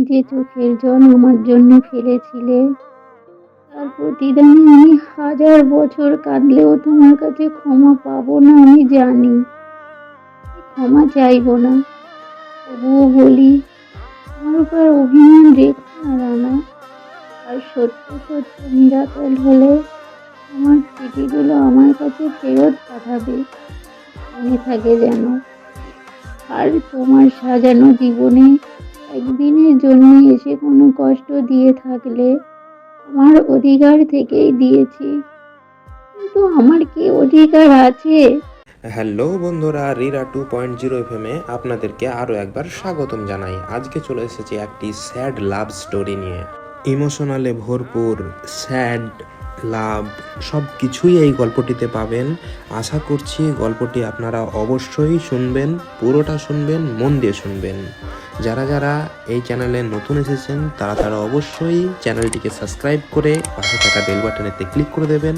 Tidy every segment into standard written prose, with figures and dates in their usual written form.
যে চোখের জল আমার জন্য ফেলেছিলে, তার প্রতিদানে আমি 1000 বছর কাঁদলেও তোমার কাছে ক্ষমা পাবো না, আমি জানি। ক্ষমা চাইবো না, তবুও বলি, আমার উপর অভিমান রেখো না রানা। আর সত্য সত্য মিরাকেল হলে আমার স্মৃতিগুলো আমার কাছে ফেরত পাঠাবে, মনে থাকে যেন। আর তোমার সাজানো জীবনে একদিনের জন্য এসে কোনো কষ্ট দিয়ে থাকলে আমার অধিকার থেকেই দিয়েছি, কিন্তু আমার কি অধিকার আছে? হ্যালো বন্ধুরা, রিরা 2.0 এফএমে আপনাদেরকে আরও একবার স্বাগতম জানাই। আজকে চলে এসেছি একটি স্যাড লাভ স্টোরি নিয়ে। ইমোশনালে ভরপুর স্যাড লাভ সব কিছুই এই গল্পটিতে পাবেন। আশা করছি গল্পটি আপনারা অবশ্যই শুনবেন, পুরোটা শুনবেন, মন দিয়ে শুনবেন। যারা যারা এই চ্যানেলে নতুন এসেছেন তারা অবশ্যই চ্যানেলটিকে সাবস্ক্রাইব করে পাশে থাকা বেল বাটনেতে ক্লিক করে দেবেন।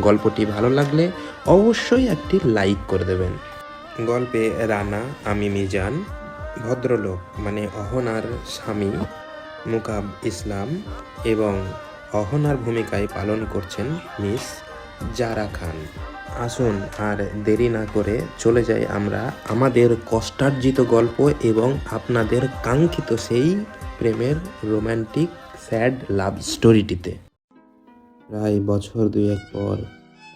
গল্পটি ভালো লাগলে অবশ্যই একটি লাইক করে দেবেন। গল্পে রানা, আমি মিজান, ভদ্রলোক মানে অহনার স্বামী মুকাব ইসলাম এবং অহনার ভূমিকায় পালন করছেন মিস জারা খান। আসুন আর দেরি না করে চলে যাই আমরা আমাদের কষ্টার্জিত গল্প এবং আপনাদের কাঙ্ক্ষিত সেই প্রেমের রোম্যান্টিক স্যাড লাভ স্টোরিটিতে। প্রায় বছর দুয়েক পর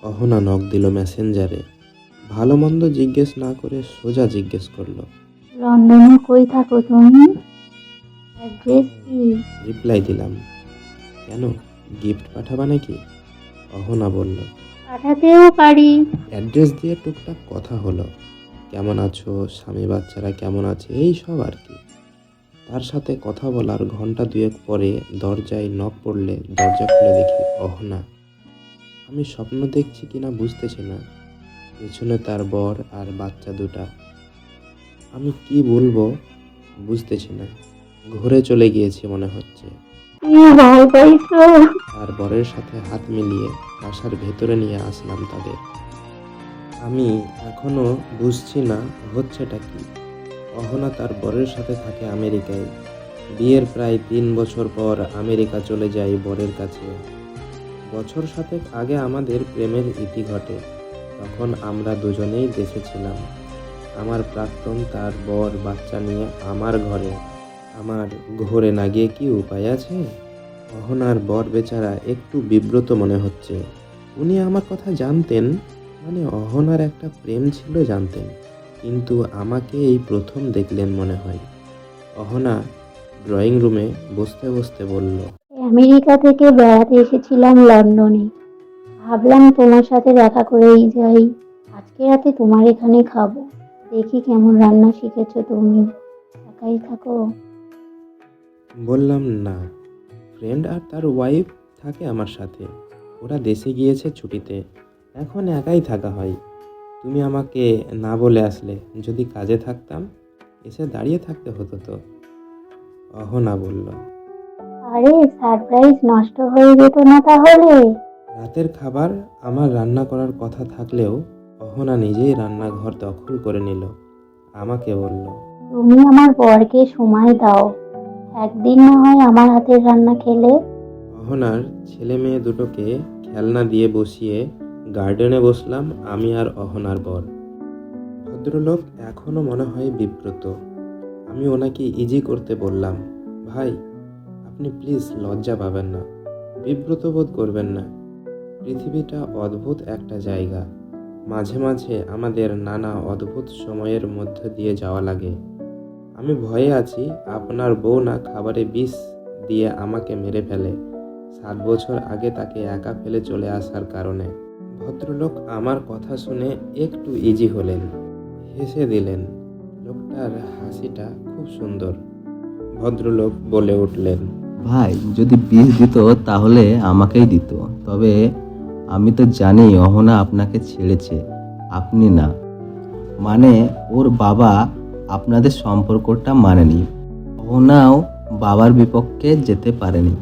অহনা নক দিল মেসেঞ্জারে। ভালো মন্দ জিজ্ঞেস না করে সোজা জিজ্ঞেস করলো, লন্ডনে কই থাকো তুমি? অ্যাড্রেস কি? রিপ্লাই দিলাম, কেন গিফট পাঠাবা নাকি? অহনা বলল, পাঠাতেও পারি। অ্যাড্রেস দিয়ে টুকটাক কথা হলো, কেমন আছো, স্বামী বাচ্চারা কেমন আছে, এই সব আর কি। তার সাথে কথা বলার ঘন্টা দুয়েক পরে দরজায় নক পড়লে দরজা খুলে দেখি অহনা। আমি স্বপ্ন দেখছি কিনা বুঝতেছি না। পেছনে তার বর আর বাচ্চা দুটা। আমি কি বলবো বুঝতেছি না। ঘুরে চলে গিয়েছি মনে হচ্ছে। ভয় পাইছো? আর বরের সাথে হাত মিলিয়ে বাসার ভেতরে নিয়ে আসলাম তাদের। আমি এখনো বুঝছি না হচ্ছেটা কি। অহনা তার বরের সাথে থাকে আমেরিকায়। বিয়ের প্রায় 3 বছর পর আমেরিকা চলে যাই বরের কাছে। বছর 7 আগে আমাদের প্রেমের ইতি ঘটে। তখন আমরা দুজনেই দেশে ছিলাম। আমার প্রাক্তন তার বর বাচ্চা নিয়ে আমার ঘরে। আমার ঘরে না গিয়ে কি উপায় আছে? অহনার বর বেচারা একটু বিব্রত মনে হচ্ছে। উনি আমার কথা জানতেন, মানে অহনার একটা প্রেম ছিল জানতেন, কিন্তু আমাকে এই প্রথম দেখলেন মনে হয়। অহনা ড্রয়িং রুমে বসতে বসতে বলল, আমেরিকা থেকে বেড়াতে এসেছিলাম লন্ডনে, ভাবলাম তোমার সাথে দেখা করেই যাই। আজকে রাতে তোমার এখানে খাবো, দেখি কেমন রান্না শিখেছো তুমি। একাই থাকো? বললাম না, ফ্রেন্ড আর তার ওয়াইফ থাকে আমার সাথে। ওরা দেশে গিয়েছে ছুটিতে, এখন একাই থাকা হয়। তুমি আমাকে না বলে আসলে, যদি কাজে থাকতাম এসে দাঁড়িয়ে থাকতে হতো তো। অহনা বলল, আরে সারপ্রাইজ নষ্ট হয়ে যেত না তাহলে? রাতের খাবার আমার রান্না করার কথা থাকলেও অহনা নিজেই রান্নাঘর দখল করে নিল। আমাকে বলল, তুমি আমার বরকে সময় দাও, একদিন না হয় আমার হাতের রান্না খেলে। অহনার ছেলে মেয়ে দুটোকে খেলনা দিয়ে বসিয়ে গার্ডেনে বসলাম আমি আর অহনার বর। ভদ্রলোক এখনো মনে হয় বিব্রত। আমি ওনাকে ইজি করতে বললাম, ভাই আপনি প্লিজ লজ্জা পাবেন না, বিব্রত বোধ করবেন না। পৃথিবীটা অদ্ভুত একটা জায়গা। মাঝে মাঝে আমাদের নানা অদ্ভুত সময়ের মধ্য দিয়ে যাওয়া লাগে। আমি ভয়ে আছি আপনার বউ না খাবারে বিষ দিয়ে আমাকে মেরে ফেলে 7 বছর আগে তাকে একা ফেলে চলে আসার কারণে। ভদ্রলোক আমার কথা শুনে একটু ইজি হলেন, হেসে দিলেন। লোকটার হাসিটা খুব সুন্দর। ভদ্রলোক বলে উঠলেন, ভাই যদি বিষ দিত তাহলে আমাকেই দিত, তবে আমি তো জানি অহনা আপনাকে ছেড়েছে, আপনি না। মানে ওর বাবা আপনাদের সম্পর্কটা মানেনি, অহনাও বাবার বিপক্ষে যেতে পারেনি।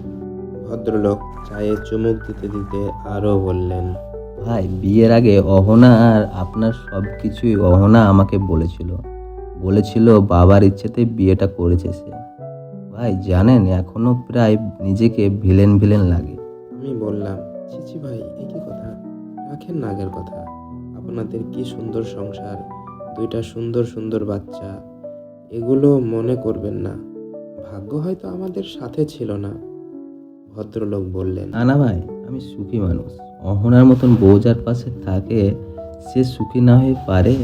ভদ্রলোক চায়ে চুমুক দিতে দিতে আরও বললেন, ভাই বিয়ের আগে অহনা আর আপনার সব কিছুই অহনা আমাকে বলেছিল বাবার ইচ্ছেতে বিয়েটা করেছে সে। ভাই জানেন, এখনো প্রায় নিজেকে ভিলেন ভিলেন লাগে। আমি বললাম, চিচি ভাই এ কি কথা, রাখেন না আগের কথা। আপনাদের কি সুন্দর সংসার, দুইটা সুন্দর সুন্দর বাচ্চা, এগুলো মনে করবেন না। ভাগ্য হয়তো আমাদের সাথে ছিল না। ভদ্রলোক বললেন, না না ভাই, আমি সুখী মানুষ। অহনার মতন বউ যার পাশে থাকে সে সুখী না হয়ে পারে?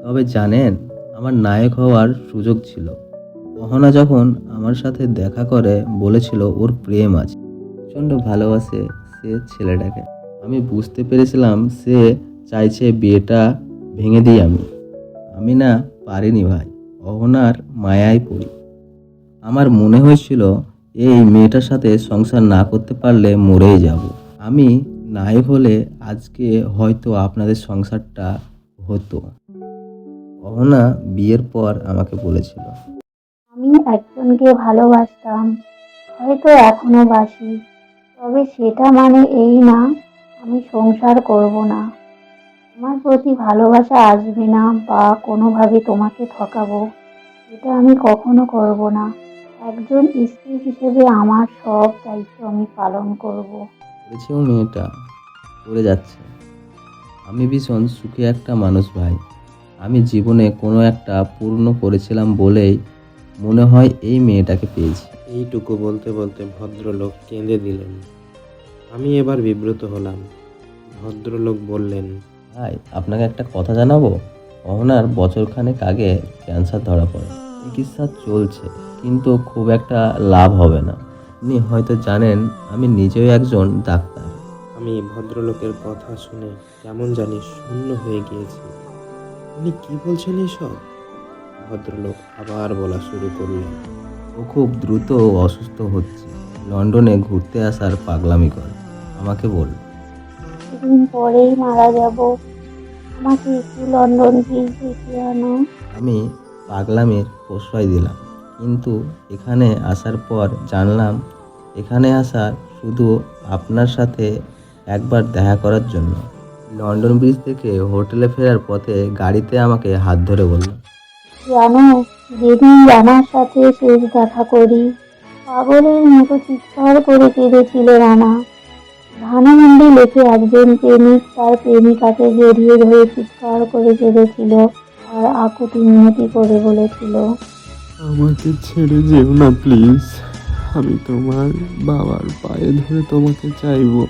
তবে জানেন, আমার নায়ক হওয়ার সুযোগ ছিল। অহনা যখন আমার সাথে দেখা করে বলেছিল ওর প্রেম আছে, প্রচণ্ড ভালোবাসে সে ছেলেটাকে। আমি বুঝতে পেরেছিলাম সে চাইছে বিয়েটা ভেঙে দিই আমি। আমি না পারিনি ভাই, অহনার মায়ায় পড়ি। আমার মনে হয়েছিল এই মেয়েটার সাথে সংসার না করতে পারলে মরেই যাব। আমি নায়ক হলে আজকে হয়তো আপনাদের সংসারটা হতো। অহনা বিয়ের পর আমাকে বলেছিল, আমি একজনকে ভালোবাসতাম, হয়তো এখনো বাসি, তবে সেটা মানে এই না আমি সংসার করব না। আমার প্রতি ভালোবাসা আসবে না বা কোনোভাবে তোমাকে ঠকাবো, এটা আমি কখনো করব না। একজন স্ত্রী হিসেবে আমার সব দায়িত্ব আমি পালন করব। বলেছেও মেয়েটা করে যাচ্ছে। আমি ভীষণ সুখী একটা মানুষ ভাই। আমি জীবনে কোনো একটা পূর্ণ করেছিলাম বলেই মনে হয় এই মেয়েটাকে পেয়েছি। এইটুকু বলতে বলতে ভদ্রলোক কেঁদে দিলেন। আমি এবার বিব্রত হলাম। ভদ্রলোক বললেন, ভাই আপনাকে একটা কথা জানাবো, অহনার বছরখানেক আগে ক্যান্সার ধরা পড়ে। চিকিৎসা চলছে, কিন্তু খুব একটা লাভ হবে না। আপনি হয়তো জানেন আমি নিজেও একজন ডাক্তার। আমি ভদ্রলোকের কথা শুনে কেমন জানি শূন্য হয়ে গিয়েছি। উনি কি বলছেন এসব? ভদ্রলোক আবার বলা শুরু করলেন, ও খুব দ্রুত অসুস্থ হচ্ছে, লন্ডনে ঘুরতে আসার পাগলামি করে। আমাকে বলল, কিছুদিন পরেই মারা যাব, আমাকে একটু লন্ডন প্লিজ ডেকে আনো। আমি পাগলামির প্রশ্রয় দিলাম, কিন্তু এখানে আসার পর জানলাম এখানে আসা শুধু আপনার সাথে একবার দেখা করার জন্য। লন্ডন ব্রিজ থেকে হোটেলে ফেরার পথে গাড়িতে আমাকে হাত ধরে বলল, জানো, যেদিন রানার সাথে শেষ দেখা করি, পাগলের মতো চিৎকার করে কেঁদেছিল রানা। ধানামন্ডি লেখে একজন প্রেমিক তার প্রেমিকাকে জড়িয়ে ধরে চিৎকার করে কেঁদেছিল আর আকুতি মিনতি করে বলেছিল, আমাকে ছেড়ে যেও না প্লিজ। আমি তোমার বাবার পায়ে ধরে তোমাকে চাইবো।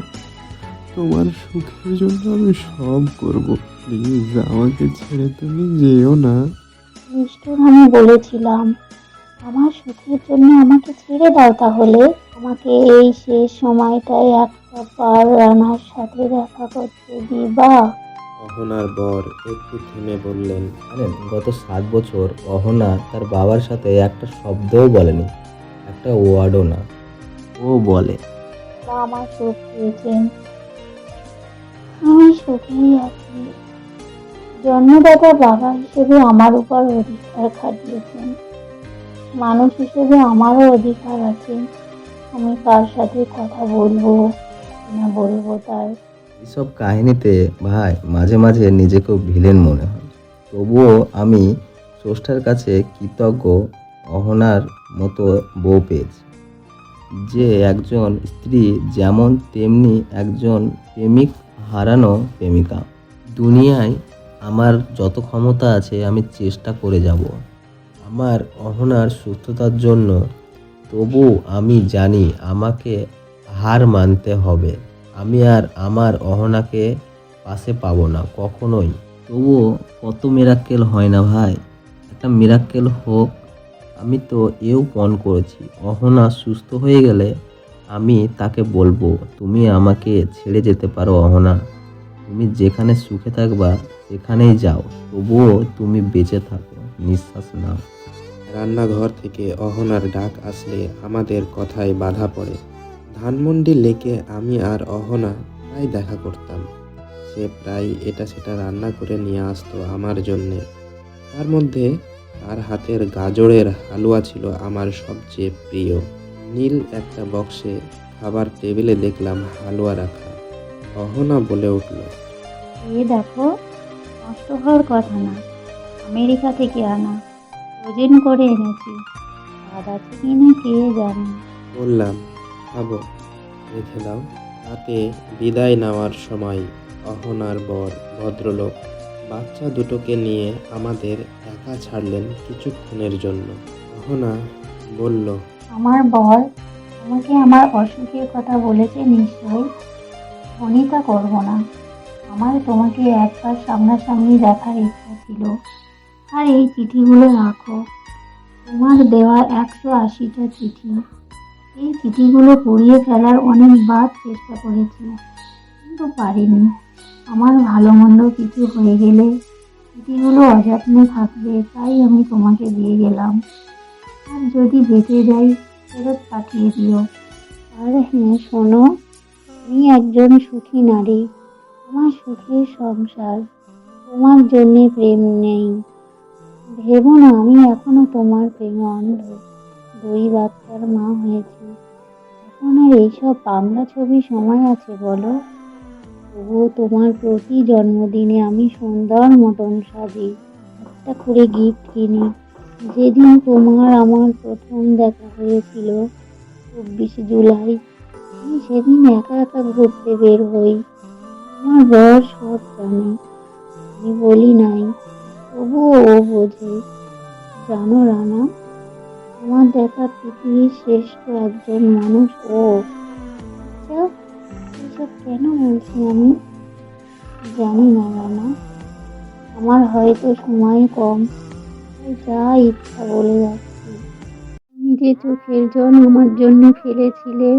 তোমার সুখের জন্য আমি সব করব। প্লিজ আমাকে ছেড়ে তুমি যেও না। নিষ্ঠুর আমি বলেছিলাম, আমার সুখের জন্য আমাকে ছেড়ে দাও তাহলে। আমাকে এই শেষ সময়টায় একটা বার রানার সাথে দেখা করতে দিবা? অহনার বর একটু থেমে বললেন, জানেন গত 7 বছর অহনা তার বাবার সাথে একটা শব্দও বলেনি, একটা ওয়ার্ডও না। ও বলে, বা আমার সুখ পেয়েছেন, আমি সুখেই আছি। জন্মদাতা বাবা হিসেবে আমার উপর অধিকার খাটিয়েছেন, মানুষ হিসেবে আমারও অধিকার আছে। আমি কার সাথে কথা বলবো না বলবো তার। এসব কাহিনীতে ভাই মাঝে মাঝে নিজেকেও ভিলেন মনে হয়। তবুও আমি স্রষ্টার কাছে কৃতজ্ঞ অহনার মতো বউ পেয়েছি, যে একজন স্ত্রী যেমন তেমনি একজন প্রেমিক হারানো প্রেমিকা। দুনিয়ায় আমার যত ক্ষমতা আছে আমি চেষ্টা করে যাব আমার অহনার সুস্থতার জন্য। তবু আমি জানি আমাকে হার মানতে হবে। আমি আর আমার অহনাকে পাশে পাবো না কখনোই। তবুও কত মিরাক্কেল হয় না ভাই, একটা মিরাক্কেল হোক। আমি তো এও পণ করেছি, অহনা সুস্থ হয়ে গেলে আমি তাকে বলবো, তুমি আমাকে ছেড়ে যেতে পারো অহনা, তুমি যেখানে সুখে থাকবা সেখানেই যাও, তবুও তুমি বেঁচে থাকো, নিঃশ্বাস নাও। রান্নাঘর থেকে অহনার ডাক আসলে আমাদের কথায় বাধা পড়ে। ধানমন্ডি লেকে আমি আর অহনা প্রায় দেখা করতাম। সে প্রায় এটা সেটা রান্না করে নিয়ে আসতো আমার জন্যে। তার মধ্যে তার হাতের গাজরের হালুয়া ছিল আমার সবচেয়ে প্রিয়। নীল একটা বক্সে খাবার টেবিলে দেখলাম হালুয়া রাখা। অহনা বলে উঠল, এই দেখো, নষ্ট হওয়ার কথা না, আমেরিকা থেকে আনা, ফ্রোজেন করে এনেছি, স্বাদ আছে কিনা কে জানে। বললাম, খাবো, রেখে দাও। রাতে বিদায় নেওয়ার সময় অহনার বর ভদ্রলোক বাচ্চা দুটোকে নিয়ে আমাদের একা ছাড়লেন কিছুক্ষণের জন্য। অহনা বলল, আমার বর আমাকে আমার অসুখের কথা বলেছে নিশ্চয়ই। ফোনই করব না। আমার তোমাকে একবার সামনাসামনি দেখার ইচ্ছা ছিল। আর এই চিঠিগুলো রাখো, তোমার দেওয়া 180টা চিঠি। এই চিঠিগুলো পুড়িয়ে ফেলার অনেকবার চেষ্টা করেছি, কিন্তু পারিনি। আমার ভালো মন্দ কিছু হয়ে গেলে চিঠিগুলো অযত্নে থাকবে, তাই আমি তোমাকে দিয়ে গেলাম। আর যদি বেঁচে যাই ফেরত পাঠিয়ে দিও। আর হ্যাঁ শোনো, আমি একজন সুখী নারী। আমার সুখের সংসার, তোমার জন্য প্রেম নেই। ভেবো না আমি এখনো তোমার প্রেমে অন্ধ। 2 বাচ্চার মা হয়েছি, এখন আর এইসব বাংলা ছবি সময় আছে বলো? তবুও তোমার প্রতি জন্মদিনে আমি সুন্দর মতন সাজি, একটা করে গিফট কিনি। যেদিন তোমার আমার প্রথম দেখা হয়েছিল, 24 জুলাই, আমি সেদিন একা একা ঘুরতে বের হই। আমার বর সব জানে, আমি বলি নাই, তবুও ও বোঝে। জানো রানা, আমার দেখা পৃথিবীর শ্রেষ্ঠ একজন মানুষ ও। আচ্ছা, এসব কেন বলছি আমি জানি না রানা। আমার হয়তো সময় কম, তাই যা ইচ্ছা বলে যাচ্ছি। তুমি যে চোখের জল আমার জন্য ফেলেছিলে,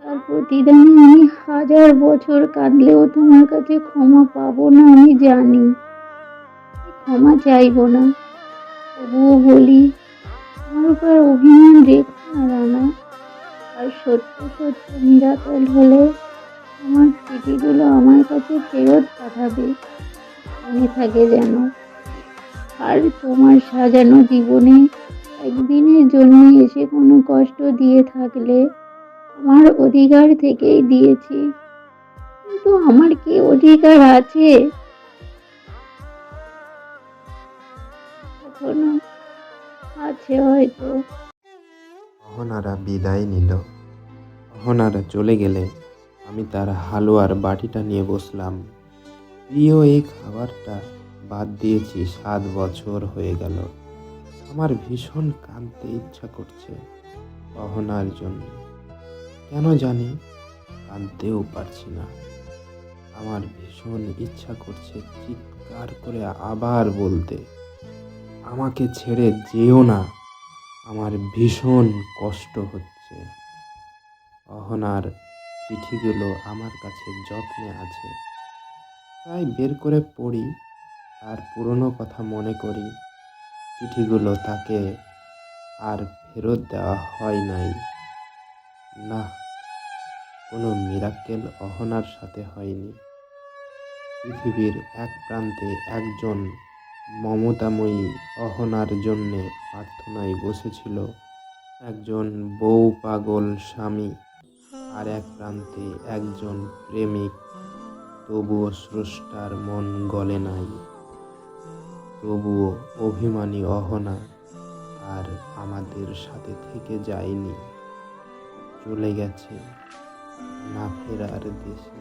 তার প্রতিদানে আমি 1000 বছর কাঁদলেও তোমার কাছে ক্ষমা পাবো না আমি জানি। তাই ক্ষমা চাইবো না, তবুও বলি, আমার উপর অভিমান রেখো না রানা। আর সত্য সত্য মিরাকেল হলে আমার চিঠিগুলো আমার কাছে ফেরত পাঠাবে, মনে থাকে যেন। আর তোমার সাজানো জীবনে একদিনের জন্য এসে কোনো কষ্ট দিয়ে থাকলে আমার অধিকার থেকেই দিয়েছি, কিন্তু আমার কি অধিকার আছে এখনো? আছে হয়তো। অহনারা বিদায় নিল। অহনারা চলে গেলে আমি তার হালুয়ার বাটিটা নিয়ে বসলাম। প্রিয় এই খাবারটা বাদ দিয়েছি 7 বছর হয়ে গেল। আমার ভীষণ কাঁদতে ইচ্ছা করছে অহনার জন্য। কেন জানি কাঁদতেও পারছি না। আমার ভীষণ ইচ্ছা করছে চিৎকার করে আবার বলতে, আমাকে ছেড়ে যেও না, আমার ভীষণ কষ্ট হচ্ছে। অহনার চিঠিগুলো আমার কাছে যত্নে আছে, তাই বের করে পড়ি আর পুরনো কথা মনে করি। চিঠিগুলো তাকে আর ফেরত দেওয়া হয় নাই। না, কোনো মিরাক্কেল অহনার সাথে হয়নি। পৃথিবীর এক প্রান্তে একজন মমতাময়ী অহনার জন্যে প্রার্থনায় বসেছিল একজন বউ পাগল স্বামী, আর এক প্রান্তে একজন প্রেমিক। তবুও স্রষ্টার মন গলে নাই। তবুও অভিমানী অহনা আর আমাদের সাথে থেকে যায়নি, চলে গেছে না ফেরার দেশে।